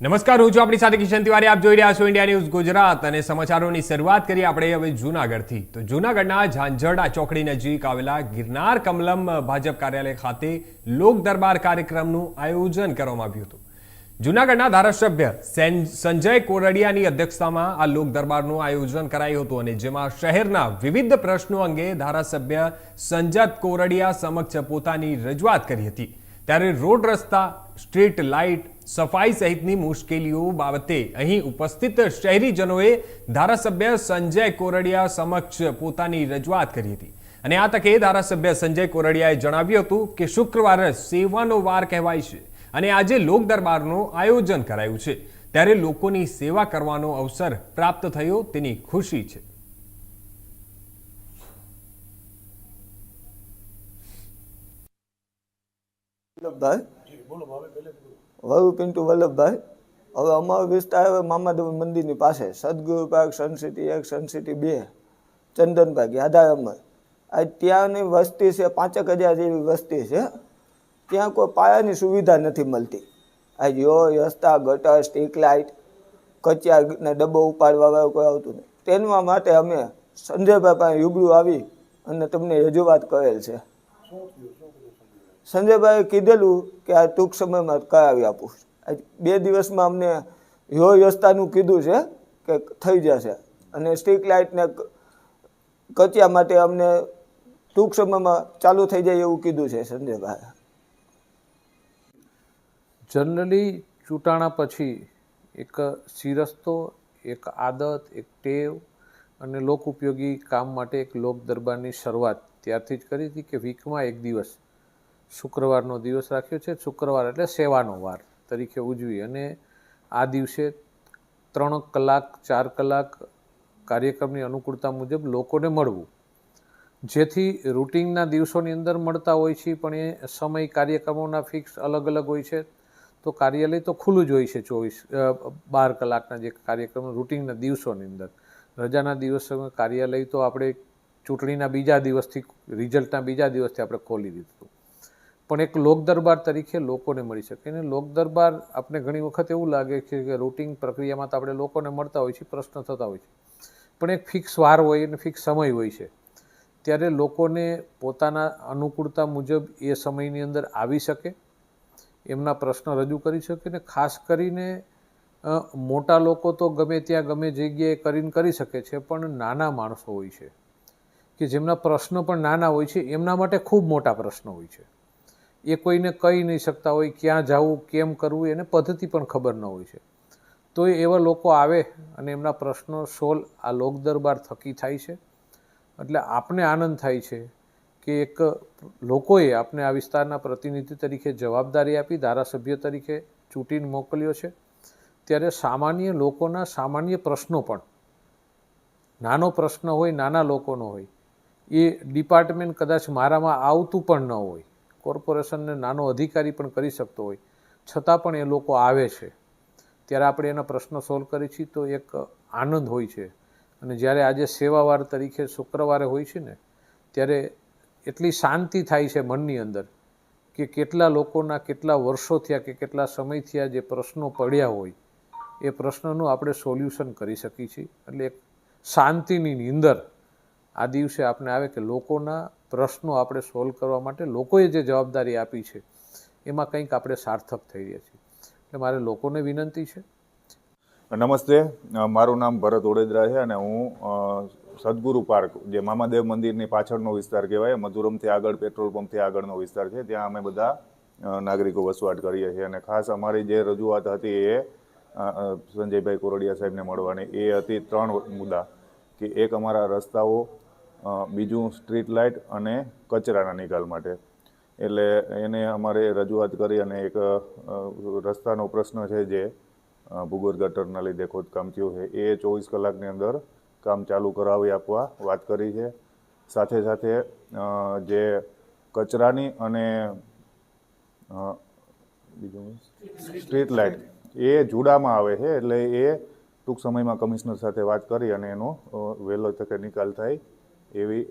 નમસ્કાર, હું છું આપણી સાથે કિશન તિવારી. આપ જોઈ રહ્યા છો ઇન્ડિયા ન્યૂઝ ગુજરાત અને સમાચારોની શરૂઆત કરીએ આપણે હવે જૂનાગઢથી. તો જૂનાગઢના ઝાંઝરડા ચોકડી નજીક આવેલા ગિરનાર કમલમ ભાજપ કાર્યાલય ખાતે લોક દરબાર કાર્યક્રમનું આયોજન કરવામાં આવ્યું હતું. જૂનાગઢના ધારાસભ્ય સંજય કોરડિયાની અધ્યક્ષતામાં આ લોક દરબારનું આયોજન કરાયું હતું અને જેમાં શહેરના વિવિધ પ્રશ્નો અંગે ધારાસભ્ય સંજય કોરડિયા સમક્ષ પોતાની રજૂઆત કરી હતી. ત્યારે રોડ રસ્તા, સ્ટ્રીટ લાઇટ, સફાઈ સહિતની મુશ્કેલીઓ બાબતે અહીં ઉપસ્થિત શહેરીજનોએ ધારાસભ્ય સંજય કોરડિયા સમક્ષ પોતાની રજૂઆત કરી હતી. અને આ તકે ધારાસભ્ય સંજય કોરડિયાએ જણાવ્યું હતું કે શુક્રવાર સેવાનો વાર કહેવાય છે અને આજે લોક દરબારનું આયોજન કરાયું છે, ત્યારે લોકોની સેવા કરવાનો અવસર પ્રાપ્ત થયો તેની ખુશી છે. વરુ પિન્ટુ વલ્લભભાઈ. હવે અમારો વિસ્તાર હવે મામાદેવ મંદિરની પાસે સદગુરુ પાર્ક, સનસિટી 1, સનસિટી 2, ચંદન પાર્ક, યાદા અમર. આ ત્યાંની વસ્તી છે 5,000 જેવી વસ્તી છે. ત્યાં કોઈ પાયાની સુવિધા નથી મળતી. આ રસ્તા, ગટર, સ્ટ્રીટ લાઇટ, કચિયાના ડબ્બો ઉપાડવા વાળું કોઈ આવતું નહીં. તેના માટે અમે સંજયભાઈ પાસે રૂબરૂ આવી અને તમને રજૂઆત કરેલ છે. સંજયભાઈએ કીધેલું કે આ ટૂંક સમયમાં કરાવી આપું. 2 દિવસમાં અમને રસ્તાનું કીધું છે કે થઈ જશે અને સ્ટ્રીટ લાઇટને કચિયા માટે અમને ટૂંક સમયમાં ચાલુ થઈ જાય એવું કીધું છે સંજયભાઈએ. જનરલી ચૂંટાણા પછી એક શિરસ્તો, એક આદત, એક ટેવ અને લોક ઉપયોગી કામ માટે એક લોક દરબારની શરૂઆત ત્યારથી જ કરી હતી કે વીકમાં એક દિવસ શુક્રવારનો દિવસ રાખ્યો છે. શુક્રવાર એટલે સેવાનો વાર તરીકે ઉજવી અને આ દિવસે 3 કલાક 4 કલાક કાર્યક્રમની અનુકૂળતા મુજબ લોકોને મળવું, જેથી રૂટિનના દિવસોની અંદર મળતા હોય છે પણ એ સમય કાર્યક્રમોના ફિક્સ અલગ અલગ હોય છે. તો કાર્યાલય તો ખુલ્લું જ હોય છે 12 કલાકના જે કાર્યક્રમ રૂટિનના દિવસોની અંદર. રજાના દિવસોમાં કાર્યાલય તો આપણે ચૂંટણીના બીજા દિવસથી, રિઝલ્ટના બીજા દિવસથી આપણે ખોલી દીધું. પણ એક લોક દરબાર તરીકે લોકોને મળી શકે. અને લોક દરબાર આપણે ઘણી વખત એવું લાગે છે કે રૂટિન પ્રક્રિયામાં તો આપણે લોકોને મળતા હોય છે, પ્રશ્ન થતા હોય છે, પણ એક ફિક્સ વાર હોય અને ફિક્સ સમય હોય છે. ત્યારે લોકોને પોતાના અનુકૂળતા મુજબ એ સમયની અંદર આવી શકે, એમના પ્રશ્ન રજૂ કરી શકે. ને ખાસ કરીને મોટા લોકો તો ગમે ત્યાં ગમે જગ્યાએ કરી શકે છે, પણ નાના માણસો હોય છે કે જેમના પ્રશ્ન પણ નાના હોય છે, એમના માટે ખૂબ મોટા પ્રશ્ન હોય છે. એ કોઈને કહી નહીં શકતા હોય, ક્યાં જવું, કેમ કરવું, એને પદ્ધતિ પણ ખબર ન હોય છે. તો એવા લોકો આવે અને એમના પ્રશ્નો સોલ્વ આ લોક દરબાર થકી થાય છે. એટલે આપને આનંદ થાય છે કે એક લોકોએ આપણે આ વિસ્તારના પ્રતિનિધિ તરીકે જવાબદારી આપી, ધારાસભ્ય તરીકે ચૂંટીને મોકલ્યો છે. ત્યારે સામાન્ય લોકોના સામાન્ય પ્રશ્નો પણ, નાનો પ્રશ્ન હોય, નાના લોકોનો હોય, એ ડિપાર્ટમેન્ટ કદાચ મારામાં આવતું પણ ન હોય, કોર્પોરેશનને નાનો અધિકારી પણ કરી શકતો હોય, છતાં પણ એ લોકો આવે છે. ત્યારે આપણે એના પ્રશ્નો સોલ્વ કરીએ છીએ તો એક આનંદ હોય છે. અને જ્યારે આજે સેવાવાર તરીકે શુક્રવારે હોય છે ને, ત્યારે એટલી શાંતિ થાય છે મનની અંદર કે કેટલા લોકોના કેટલા વર્ષો થયા કે કેટલા સમય થયા જે પ્રશ્નો પડ્યા હોય, એ પ્રશ્નનું આપણે સોલ્યુશન કરી શકીએ છીએ. એટલે એક શાંતિની નીંદર આ દિવસે આપણે આવે કે લોકોના પ્રશ્નો આપણે સોલ્વ કરવા માટે લોકોએ જે જવાબદારી આપી છે એમાં કંઈક આપણે સાર્થક થઈ રહ્યા છીએ. એટલે મારે લોકોને વિનંતી છે. નમસ્તે, મારું નામ ભરત ઓડેદરા છે અને હું સદગુરુ પાર્ક, જે મામાદેવ મંદિરની પાછળનો વિસ્તાર કહેવાય, મધુરમથી આગળ, પેટ્રોલ પંપથી આગળનો વિસ્તાર છે, ત્યાં અમે બધા નાગરિકો વસવાટ કરીએ છીએ. અને ખાસ અમારી જે રજૂઆત હતી એ સંજયભાઈ કોરડિયા સાહેબને મળવાની એ હતી 3 મુદ્દા. કે એક અમારા રસ્તાઓ, બીજું સ્ટ્રીટ લાઇટ અને કચરાના નિકાલ માટે. એટલે એને અમારે રજૂઆત કરી અને એક રસ્તાનો પ્રશ્ન છે જે ભૂગર્ભ ગટરના લીધે ખોદકામ થયું છે, એ 24 કલાકની અંદર કામ ચાલુ કરાવી આપવા વાત કરી છે. સાથે સાથે જે કચરાની અને બીજું સ્ટ્રીટ લાઇટ એ જુડામાં આવે છે, એટલે એ ટૂંક સમયમાં કમિશનર સાથે વાત કરી અને એનો વહેલો તકે નિકાલ થાય એવી